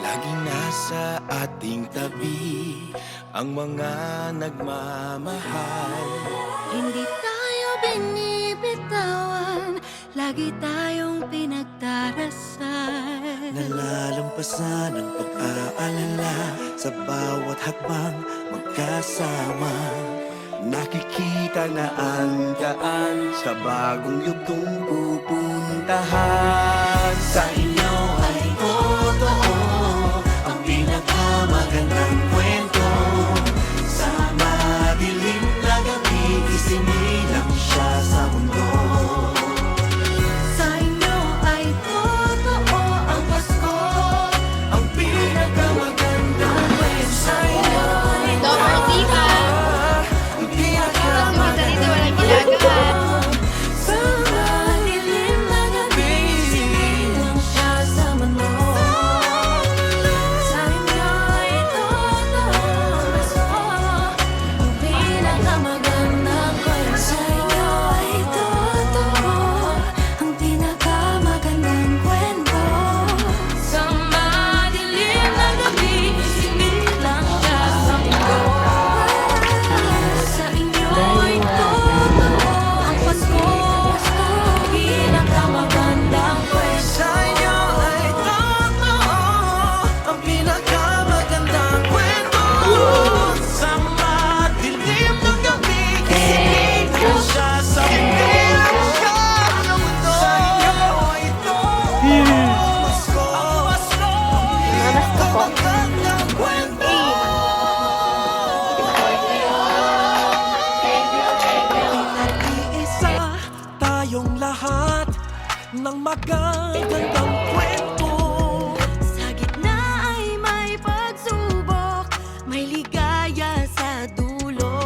Laging nasa ating tabi ang mga nagmamahal. Hindi tayo binibitawan, lagi tayong pinagdarasal. Nalalampasan ang pag-aalala sa bawat hakbang magkasama. Nakikita na ang daan sa bagong yugtong pupuntahan. Sa inyo ay totoo ang pinakamagandang kwento. Sa madilim na gabi, isinilang siya sa mundo. Sa inyo ay totoo ang Pasko, Ang pinakamagandang kwento. Sa inyo ay sa madilim na gabi, isinilang siya sa mundo. Sa inyo ay totoo ang Pasko, ang pinakamagandang kwento. Sa inyo ay totoo ang pinakamagandang kwento. Sa madilim na gabi, isinilang siya sa mundo. Sa inyo ay totoo ang Pasko, ang pinakamagandang kwento. Sa inyo ay totoo ang pinakamagandang kwento. Sa madilim na gabi, isinilang siya sa mundo. Sa inyo ay totoo ang Pasko, ang pinakamagandang kwento. Iisa tayong lahat ng magagandang kwento. Sa gitna ay may pagsubok, may ligaya sa dulo.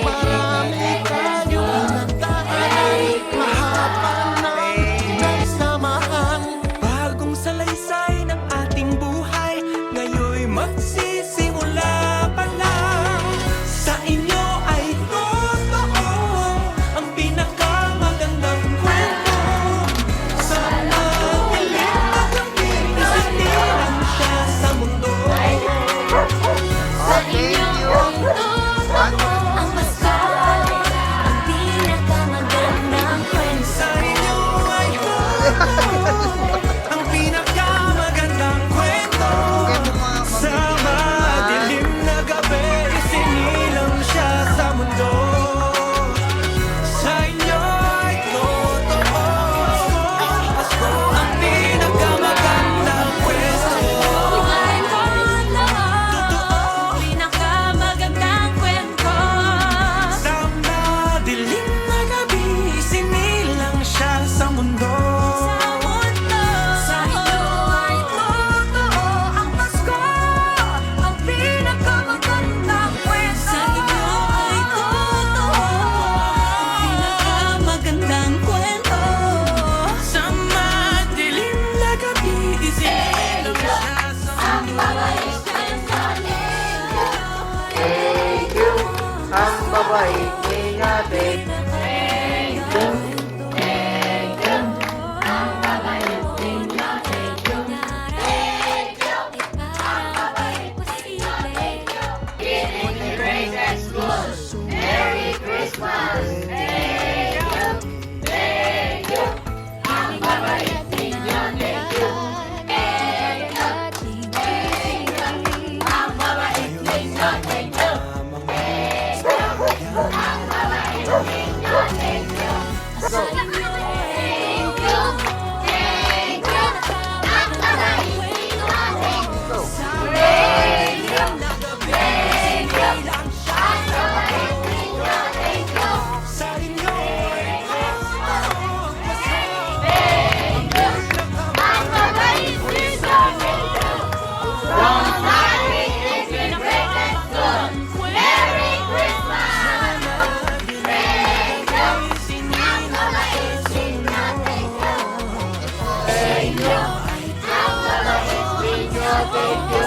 Marami tayong nagdaan, mahaba ng nagsamahan. Bagong salaysay ng ating buhay, ngayon magsisimula pa lang. Sa inyo ay totoo ang pinakamagandang kwento. Sa madilim na gabi, isinilang siya sa mundo. Sa inyo ay totoo ang Pasko, ang pinakamagandang kwento. Sa inyo ay totoo ang pinakamagandang kwento. Sa madilim na gabi, isinilang siya sa mundo. Sa inyo ay totoo ang Pasko, ang pinakamagandang kwento. Ay totoo ang pinakamagandang kwento. Sa madilim na gabi, isinilang siya sa mundo. Sa inyo ay totoo ang Pasko, ang pinakamagandang kwento. Sa inyo ay totoo ang pinakamagandang kwento. Sa madilim na gabi, isinilang siya sa mundo. Ang babait ni natin. Sa inyo ay Thank you.